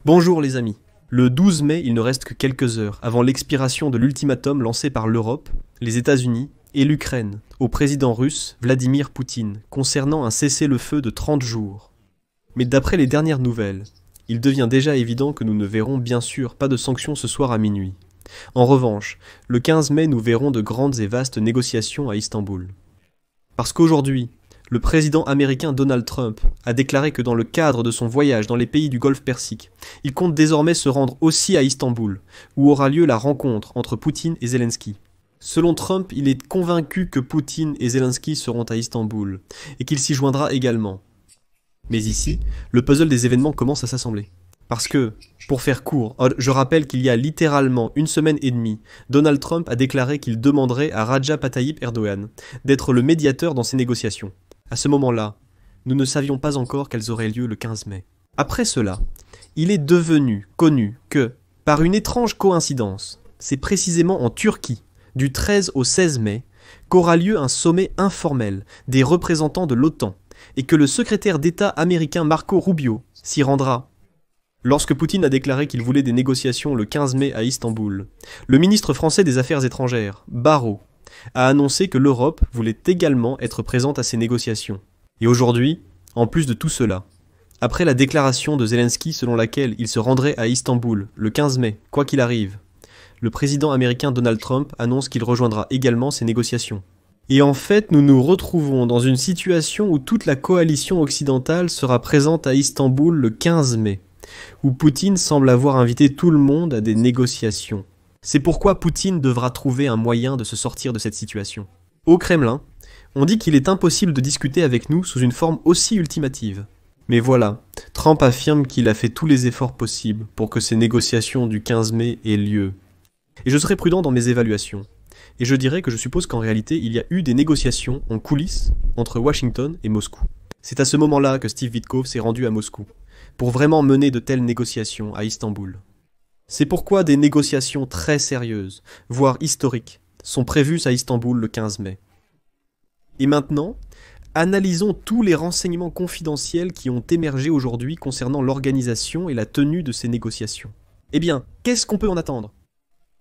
Bonjour les amis. Le 12 mai, il ne reste que quelques heures avant l'expiration de l'ultimatum lancé par l'Europe, les États-Unis et l'Ukraine au président russe Vladimir Poutine concernant un cessez-le-feu de 30 jours. Mais d'après les dernières nouvelles, il devient déjà évident que nous ne verrons bien sûr pas de sanctions ce soir à minuit. En revanche, le 15 mai, nous verrons de grandes et vastes négociations à Istanbul. Parce qu'aujourd'hui, le président américain Donald Trump a déclaré que dans le cadre de son voyage dans les pays du Golfe Persique, il compte désormais se rendre aussi à Istanbul, où aura lieu la rencontre entre Poutine et Zelensky. Selon Trump, il est convaincu que Poutine et Zelensky seront à Istanbul, et qu'il s'y joindra également. Mais ici, le puzzle des événements commence à s'assembler. Parce que, pour faire court, je rappelle qu'il y a littéralement une semaine et demie, Donald Trump a déclaré qu'il demanderait à Recep Tayyip Erdogan d'être le médiateur dans ces négociations. À ce moment-là, nous ne savions pas encore qu'elles auraient lieu le 15 mai. Après cela, il est devenu connu que, par une étrange coïncidence, c'est précisément en Turquie, du 13 au 16 mai, qu'aura lieu un sommet informel des représentants de l'OTAN, et que le secrétaire d'État américain Marco Rubio s'y rendra. Lorsque Poutine a déclaré qu'il voulait des négociations le 15 mai à Istanbul, le ministre français des Affaires étrangères, Barrot, a annoncé que l'Europe voulait également être présente à ces négociations. Et aujourd'hui, en plus de tout cela, après la déclaration de Zelensky selon laquelle il se rendrait à Istanbul le 15 mai, quoi qu'il arrive, le président américain Donald Trump annonce qu'il rejoindra également ces négociations. Et en fait, nous nous retrouvons dans une situation où toute la coalition occidentale sera présente à Istanbul le 15 mai, où Poutine semble avoir invité tout le monde à des négociations. C'est pourquoi Poutine devra trouver un moyen de se sortir de cette situation. Au Kremlin, on dit qu'il est impossible de discuter avec nous sous une forme aussi ultimative. Mais voilà, Trump affirme qu'il a fait tous les efforts possibles pour que ces négociations du 15 mai aient lieu. Et je serai prudent dans mes évaluations. Et je dirais que je suppose qu'en réalité, il y a eu des négociations en coulisses entre Washington et Moscou. C'est à ce moment-là que Steve Witkoff s'est rendu à Moscou, pour vraiment mener de telles négociations à Istanbul. C'est pourquoi des négociations très sérieuses, voire historiques, sont prévues à Istanbul le 15 mai. Et maintenant, analysons tous les renseignements confidentiels qui ont émergé aujourd'hui concernant l'organisation et la tenue de ces négociations. Eh bien, qu'est-ce qu'on peut en attendre ?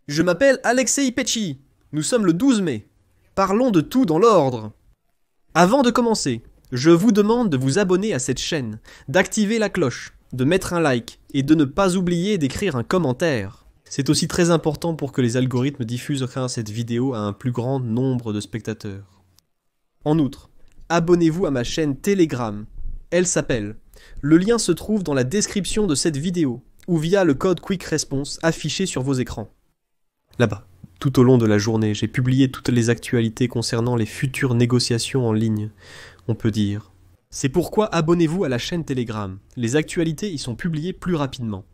Je m'appelle Alexei Petchi. Nous sommes le 12 mai. Parlons de tout dans l'ordre. Avant de commencer, je vous demande de vous abonner à cette chaîne, d'activer la cloche, de mettre un like et de ne pas oublier d'écrire un commentaire. C'est aussi très important pour que les algorithmes diffusent cette vidéo à un plus grand nombre de spectateurs. En outre, abonnez-vous à ma chaîne Telegram. Elle s'appelle. Le lien se trouve dans la description de cette vidéo ou via le code Quick Response affiché sur vos écrans. Là-bas, tout au long de la journée, j'ai publié toutes les actualités concernant les futures négociations en ligne, on peut dire. C'est pourquoi abonnez-vous à la chaîne Telegram. Les actualités y sont publiées plus rapidement.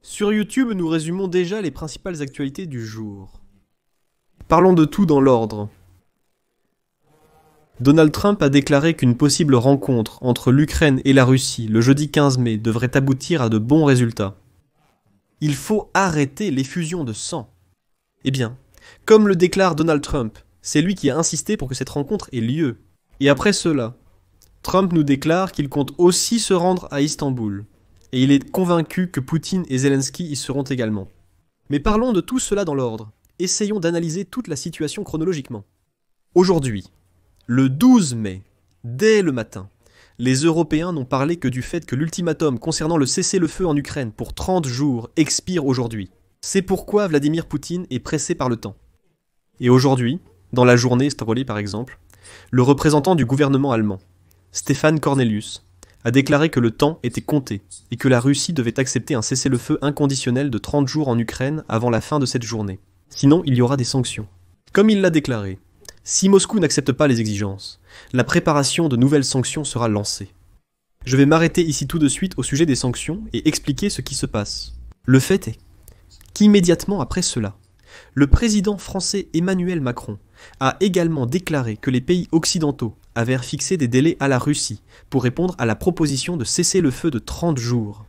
Sur YouTube, nous résumons déjà les principales actualités du jour. Parlons de tout dans l'ordre. Donald Trump a déclaré qu'une possible rencontre entre l'Ukraine et la Russie le jeudi 15 mai devrait aboutir à de bons résultats. Il faut arrêter l'effusion de sang. Eh bien, comme le déclare Donald Trump, c'est lui qui a insisté pour que cette rencontre ait lieu. Et après cela, Trump nous déclare qu'il compte aussi se rendre à Istanbul, et il est convaincu que Poutine et Zelensky y seront également. Mais parlons de tout cela dans l'ordre. Essayons d'analyser toute la situation chronologiquement. Aujourd'hui, le 12 mai, dès le matin, les Européens n'ont parlé que du fait que l'ultimatum concernant le cessez-le-feu en Ukraine pour 30 jours expire aujourd'hui. C'est pourquoi Vladimir Poutine est pressé par le temps. Et aujourd'hui, dans la journée Strolé par exemple, le représentant du gouvernement allemand, Stefan Cornelius, a déclaré que le temps était compté et que la Russie devait accepter un cessez-le-feu inconditionnel de 30 jours en Ukraine avant la fin de cette journée. Sinon, il y aura des sanctions. Comme il l'a déclaré, si Moscou n'accepte pas les exigences, la préparation de nouvelles sanctions sera lancée. Je vais m'arrêter ici tout de suite au sujet des sanctions et expliquer ce qui se passe. Le fait est qu'immédiatement après cela, le président français Emmanuel Macron a également déclaré que les pays occidentaux avaient fixé des délais à la Russie pour répondre à la proposition de cesser le feu de 30 jours.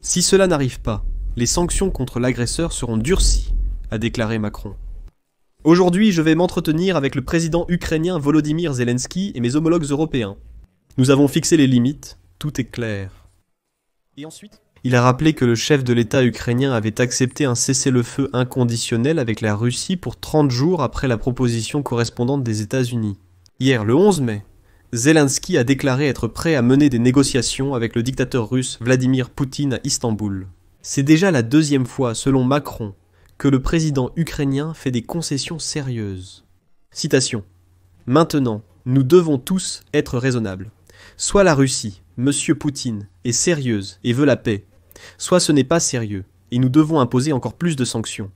Si cela n'arrive pas, les sanctions contre l'agresseur seront durcies, a déclaré Macron. Aujourd'hui, je vais m'entretenir avec le président ukrainien Volodymyr Zelensky et mes homologues européens. Nous avons fixé les limites, tout est clair. Il a rappelé que le chef de l'État ukrainien avait accepté un cessez-le-feu inconditionnel avec la Russie pour 30 jours après la proposition correspondante des États-Unis. Hier, le 11 mai, Zelensky a déclaré être prêt à mener des négociations avec le dictateur russe Vladimir Poutine à Istanbul. C'est déjà la deuxième fois, selon Macron, que le président ukrainien fait des concessions sérieuses. Citation. « Maintenant, nous devons tous être raisonnables. Soit la Russie, Monsieur Poutine, est sérieuse et veut la paix, soit ce n'est pas sérieux, et nous devons imposer encore plus de sanctions.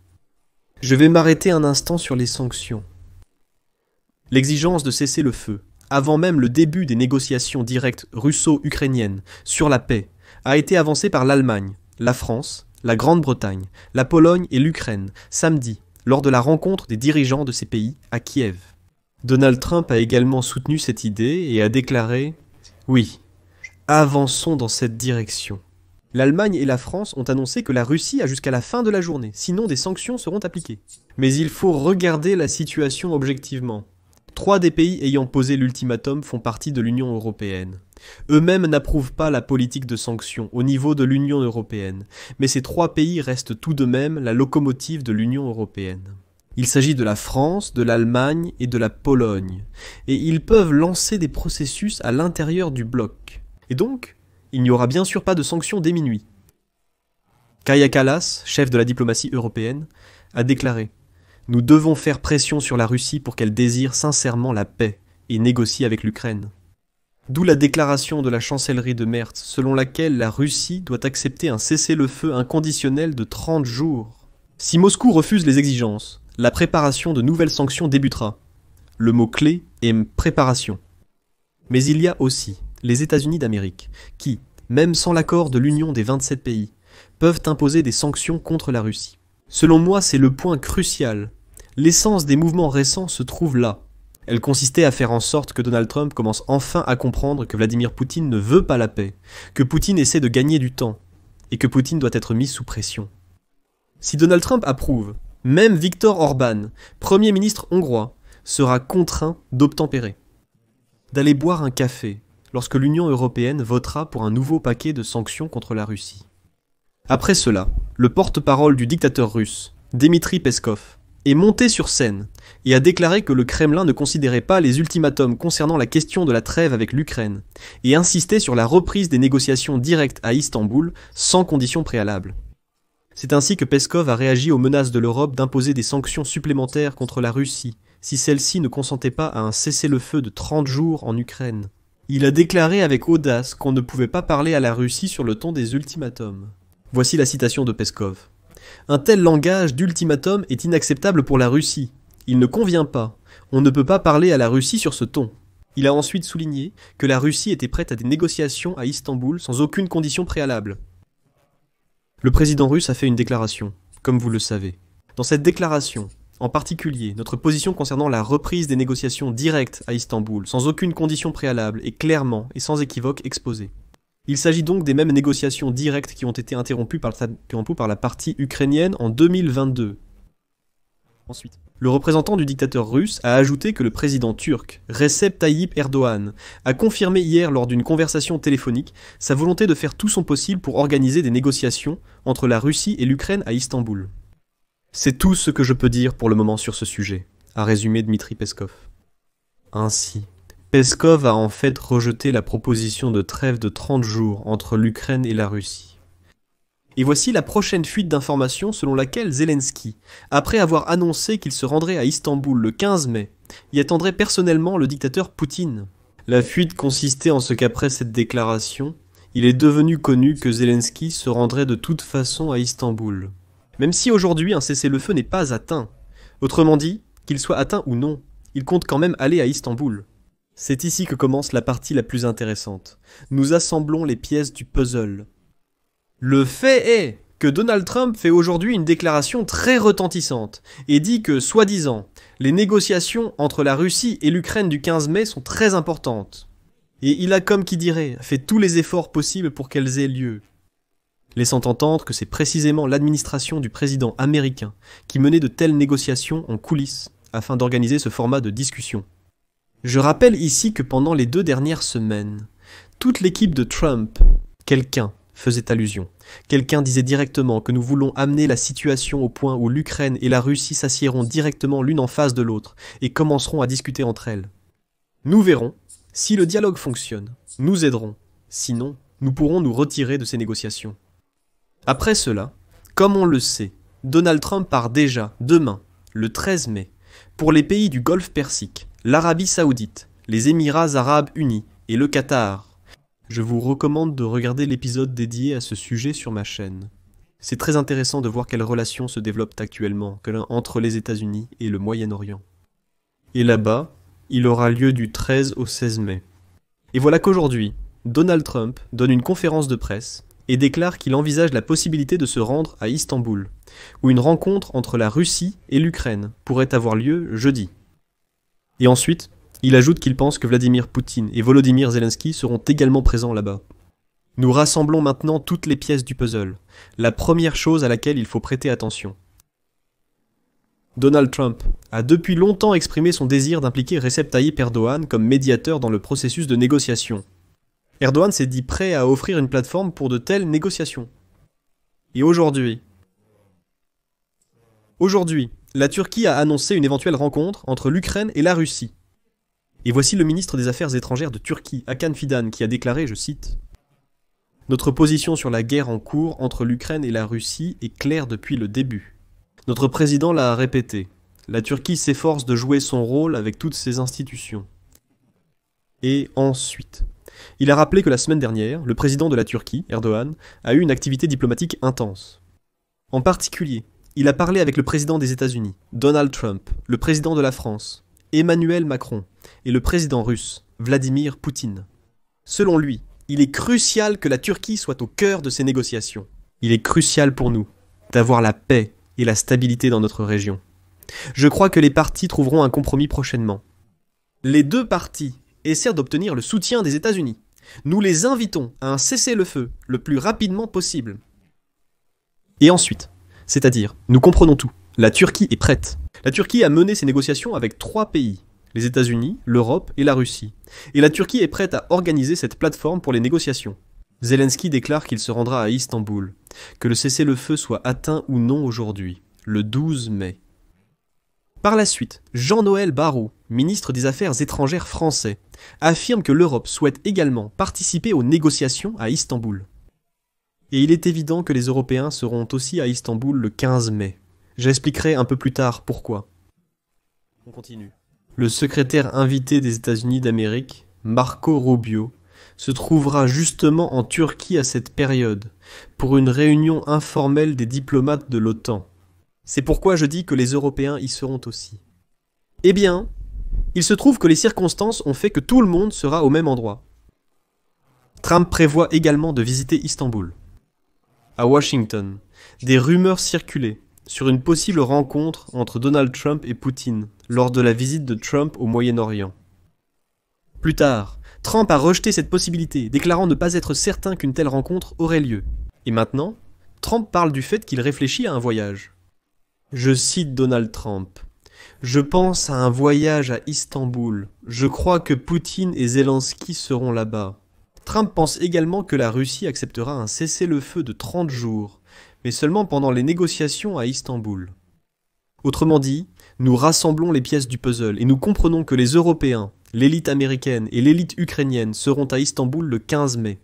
Je vais m'arrêter un instant sur les sanctions. L'exigence de cesser le feu, avant même le début des négociations directes russo-ukrainiennes sur la paix, a été avancée par l'Allemagne, la France, la Grande-Bretagne, la Pologne et l'Ukraine, samedi, lors de la rencontre des dirigeants de ces pays à Kiev. Donald Trump a également soutenu cette idée et a déclaré « Oui, avançons dans cette direction ». L'Allemagne et la France ont annoncé que la Russie a jusqu'à la fin de la journée, sinon des sanctions seront appliquées. Mais il faut regarder la situation objectivement. 3 des pays ayant posé l'ultimatum font partie de l'Union européenne. Eux-mêmes n'approuvent pas la politique de sanctions au niveau de l'Union européenne, mais ces 3 pays restent tout de même la locomotive de l'Union européenne. Il s'agit de la France, de l'Allemagne et de la Pologne, et ils peuvent lancer des processus à l'intérieur du bloc. Et donc, il n'y aura bien sûr pas de sanctions dès minuit. Kaja Kallas, chef de la diplomatie européenne, a déclaré « Nous devons faire pression sur la Russie pour qu'elle désire sincèrement la paix et négocie avec l'Ukraine. » D'où la déclaration de la chancellerie de Merz selon laquelle la Russie doit accepter un cessez-le-feu inconditionnel de 30 jours. Si Moscou refuse les exigences, la préparation de nouvelles sanctions débutera. Le mot-clé est « préparation ». Mais il y a aussi les États-Unis d'Amérique, qui, même sans l'accord de l'Union des 27 pays, peuvent imposer des sanctions contre la Russie. Selon moi, c'est le point crucial. L'essence des mouvements récents se trouve là. Elle consistait à faire en sorte que Donald Trump commence enfin à comprendre que Vladimir Poutine ne veut pas la paix, que Poutine essaie de gagner du temps, et que Poutine doit être mis sous pression. Si Donald Trump approuve, même Viktor Orban, Premier ministre hongrois, sera contraint d'obtempérer, d'aller boire un café, lorsque l'Union européenne votera pour un nouveau paquet de sanctions contre la Russie. Après cela, le porte-parole du dictateur russe, Dmitri Peskov, est monté sur scène et a déclaré que le Kremlin ne considérait pas les ultimatums concernant la question de la trêve avec l'Ukraine et insistait sur la reprise des négociations directes à Istanbul sans conditions préalables. C'est ainsi que Peskov a réagi aux menaces de l'Europe d'imposer des sanctions supplémentaires contre la Russie si celle-ci ne consentait pas à un cessez-le-feu de 30 jours en Ukraine. Il a déclaré avec audace qu'on ne pouvait pas parler à la Russie sur le ton des ultimatums. Voici la citation de Peskov. « Un tel langage d'ultimatum est inacceptable pour la Russie. Il ne convient pas. On ne peut pas parler à la Russie sur ce ton. » Il a ensuite souligné que la Russie était prête à des négociations à Istanbul sans aucune condition préalable. Le président russe a fait une déclaration, comme vous le savez. Dans cette déclaration, en particulier, notre position concernant la reprise des négociations directes à Istanbul, sans aucune condition préalable, est clairement et sans équivoque exposée. Il s'agit donc des mêmes négociations directes qui ont été interrompues par la partie ukrainienne en 2022. Ensuite, le représentant du dictateur russe a ajouté que le président turc, Recep Tayyip Erdogan, a confirmé hier lors d'une conversation téléphonique sa volonté de faire tout son possible pour organiser des négociations entre la Russie et l'Ukraine à Istanbul. C'est tout ce que je peux dire pour le moment sur ce sujet, a résumé Dmitri Peskov. Ainsi, Peskov a en fait rejeté la proposition de trêve de 30 jours entre l'Ukraine et la Russie. Et voici la prochaine fuite d'informations selon laquelle Zelensky, après avoir annoncé qu'il se rendrait à Istanbul le 15 mai, y attendrait personnellement le dictateur Poutine. La fuite consistait en ce qu'après cette déclaration, il est devenu connu que Zelensky se rendrait de toute façon à Istanbul. Même si aujourd'hui un cessez-le-feu n'est pas atteint. Autrement dit, qu'il soit atteint ou non, il compte quand même aller à Istanbul. C'est ici que commence la partie la plus intéressante. Nous assemblons les pièces du puzzle. Le fait est que Donald Trump fait aujourd'hui une déclaration très retentissante et dit que, soi-disant, les négociations entre la Russie et l'Ukraine du 15 mai sont très importantes. Et il a, comme qui dirait, fait tous les efforts possibles pour qu'elles aient lieu. Laissant entendre que c'est précisément l'administration du président américain qui menait de telles négociations en coulisses afin d'organiser ce format de discussion. Je rappelle ici que pendant les 2 dernières semaines, toute l'équipe de Trump, quelqu'un, faisait allusion. Quelqu'un disait directement que nous voulons amener la situation au point où l'Ukraine et la Russie s'assiéront directement l'une en face de l'autre et commenceront à discuter entre elles. Nous verrons. Si le dialogue fonctionne, nous aiderons. Sinon, nous pourrons nous retirer de ces négociations. Après cela, comme on le sait, Donald Trump part déjà, demain, le 13 mai, pour les pays du Golfe Persique, l'Arabie Saoudite, les Émirats Arabes Unis et le Qatar. Je vous recommande de regarder l'épisode dédié à ce sujet sur ma chaîne. C'est très intéressant de voir quelles relations se développent actuellement entre les États-Unis et le Moyen-Orient. Et là-bas, il aura lieu du 13 au 16 mai. Et voilà qu'aujourd'hui, Donald Trump donne une conférence de presse et déclare qu'il envisage la possibilité de se rendre à Istanbul, où une rencontre entre la Russie et l'Ukraine pourrait avoir lieu jeudi. Et ensuite, il ajoute qu'il pense que Vladimir Poutine et Volodymyr Zelensky seront également présents là-bas. Nous rassemblons maintenant toutes les pièces du puzzle, la première chose à laquelle il faut prêter attention. Donald Trump a depuis longtemps exprimé son désir d'impliquer Recep Tayyip Erdogan comme médiateur dans le processus de négociation. Erdogan s'est dit prêt à offrir une plateforme pour de telles négociations. Et aujourd'hui, la Turquie a annoncé une éventuelle rencontre entre l'Ukraine et la Russie. Et voici le ministre des Affaires étrangères de Turquie, Hakan Fidan, qui a déclaré, je cite, « Notre position sur la guerre en cours entre l'Ukraine et la Russie est claire depuis le début. Notre président l'a répété. La Turquie s'efforce de jouer son rôle avec toutes ses institutions. » Et ensuite, il a rappelé que la semaine dernière, le président de la Turquie, Erdogan, a eu une activité diplomatique intense. En particulier, il a parlé avec le président des États-Unis, Donald Trump, le président de la France, Emmanuel Macron, et le président russe, Vladimir Poutine. Selon lui, il est crucial que la Turquie soit au cœur de ces négociations. Il est crucial pour nous d'avoir la paix et la stabilité dans notre région. Je crois que les parties trouveront un compromis prochainement. Les deux parties essaient d'obtenir le soutien des États-Unis. Nous les invitons à un cessez-le-feu le plus rapidement possible. Et ensuite, c'est-à-dire, nous comprenons tout. La Turquie est prête. La Turquie a mené ses négociations avec 3 pays, les États-Unis, l'Europe et la Russie. Et la Turquie est prête à organiser cette plateforme pour les négociations. Zelensky déclare qu'il se rendra à Istanbul, que le cessez-le-feu soit atteint ou non aujourd'hui, le 12 mai. Par la suite, Jean-Noël Barrot, ministre des Affaires étrangères français, affirme que l'Europe souhaite également participer aux négociations à Istanbul. Et il est évident que les Européens seront aussi à Istanbul le 15 mai. J'expliquerai un peu plus tard pourquoi. On continue. Le secrétaire invité des États-Unis d'Amérique, Marco Rubio, se trouvera justement en Turquie à cette période, pour une réunion informelle des diplomates de l'OTAN. C'est pourquoi je dis que les Européens y seront aussi. Eh bien, il se trouve que les circonstances ont fait que tout le monde sera au même endroit. Trump prévoit également de visiter Istanbul. À Washington, des rumeurs circulaient sur une possible rencontre entre Donald Trump et Poutine lors de la visite de Trump au Moyen-Orient. Plus tard, Trump a rejeté cette possibilité, déclarant ne pas être certain qu'une telle rencontre aurait lieu. Et maintenant, Trump parle du fait qu'il réfléchit à un voyage. Je cite Donald Trump. « Je pense à un voyage à Istanbul. Je crois que Poutine et Zelensky seront là-bas. » Trump pense également que la Russie acceptera un cessez-le-feu de 30 jours, mais seulement pendant les négociations à Istanbul. Autrement dit, nous rassemblons les pièces du puzzle et nous comprenons que les Européens, l'élite américaine et l'élite ukrainienne seront à Istanbul le 15 mai.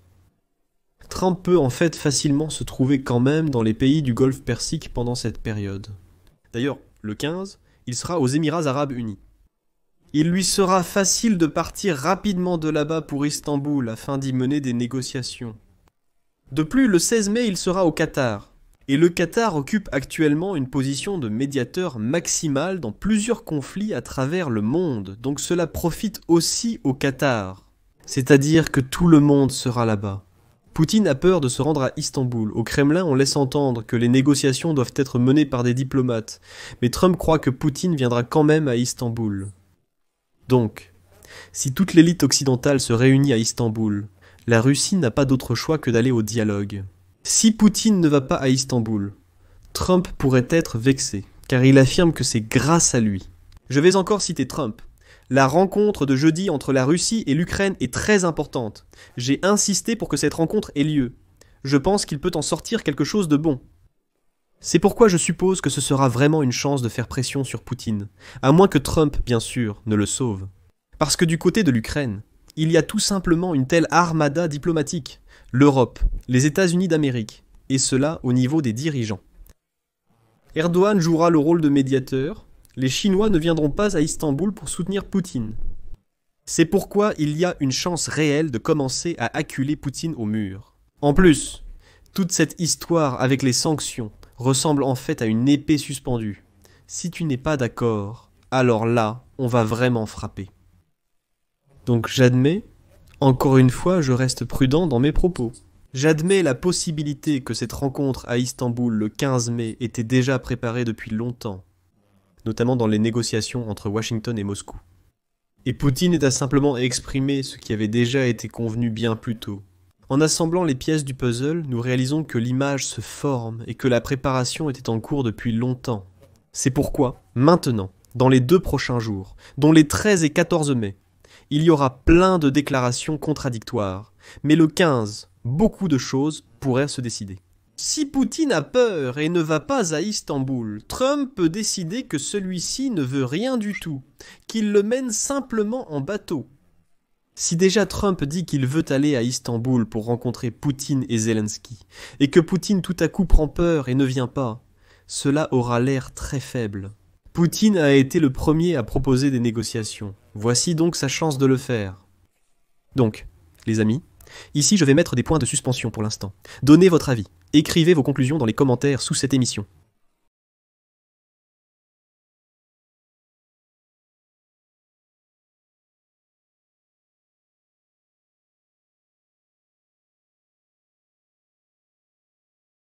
Trump peut en fait facilement se trouver quand même dans les pays du Golfe Persique pendant cette période. D'ailleurs, le 15, il sera aux Émirats Arabes Unis. Il lui sera facile de partir rapidement de là-bas pour Istanbul afin d'y mener des négociations. De plus, le 16 mai, il sera au Qatar. Et le Qatar occupe actuellement une position de médiateur maximal dans plusieurs conflits à travers le monde, donc cela profite aussi au Qatar. C'est-à-dire que tout le monde sera là-bas. Poutine a peur de se rendre à Istanbul. Au Kremlin, on laisse entendre que les négociations doivent être menées par des diplomates, mais Trump croit que Poutine viendra quand même à Istanbul. Donc, si toute l'élite occidentale se réunit à Istanbul, la Russie n'a pas d'autre choix que d'aller au dialogue. Si Poutine ne va pas à Istanbul, Trump pourrait être vexé, car il affirme que c'est grâce à lui. Je vais encore citer Trump. La rencontre de jeudi entre la Russie et l'Ukraine est très importante. J'ai insisté pour que cette rencontre ait lieu. je pense qu'il peut en sortir quelque chose de bon. C'est pourquoi je suppose que ce sera vraiment une chance de faire pression sur Poutine, à moins que Trump, bien sûr, ne le sauve. Parce que du côté de l'Ukraine, il y a tout simplement une telle armada diplomatique, l'Europe, les États-Unis d'Amérique, et cela au niveau des dirigeants. Erdogan jouera le rôle de médiateur, les Chinois ne viendront pas à Istanbul pour soutenir Poutine. C'est pourquoi il y a une chance réelle de commencer à acculer Poutine au mur. En plus, toute cette histoire avec les sanctions ressemble en fait à une épée suspendue. Si tu n'es pas d'accord, alors là, on va vraiment frapper. Donc j'admets, encore une fois, je reste prudent dans mes propos. J'admets la possibilité que cette rencontre à Istanbul le 15 mai était déjà préparée depuis longtemps, notamment dans les négociations entre Washington et Moscou. Et Poutine a simplement exprimé ce qui avait déjà été convenu bien plus tôt. En assemblant les pièces du puzzle, nous réalisons que l'image se forme et que la préparation était en cours depuis longtemps. C'est pourquoi, maintenant, dans les 2 prochains jours, dont les 13 et 14 mai, il y aura plein de déclarations contradictoires. Mais le 15, beaucoup de choses pourraient se décider. Si Poutine a peur et ne va pas à Istanbul, Trump peut décider que celui-ci ne veut rien du tout, qu'il le mène simplement en bateau. Si déjà Trump dit qu'il veut aller à Istanbul pour rencontrer Poutine et Zelensky, et que Poutine tout à coup prend peur et ne vient pas, cela aura l'air très faible. Poutine a été le premier à proposer des négociations. Voici donc sa chance de le faire. Donc, les amis, ici je vais mettre des points de suspension pour l'instant. Donnez votre avis. Écrivez vos conclusions dans les commentaires sous cette émission.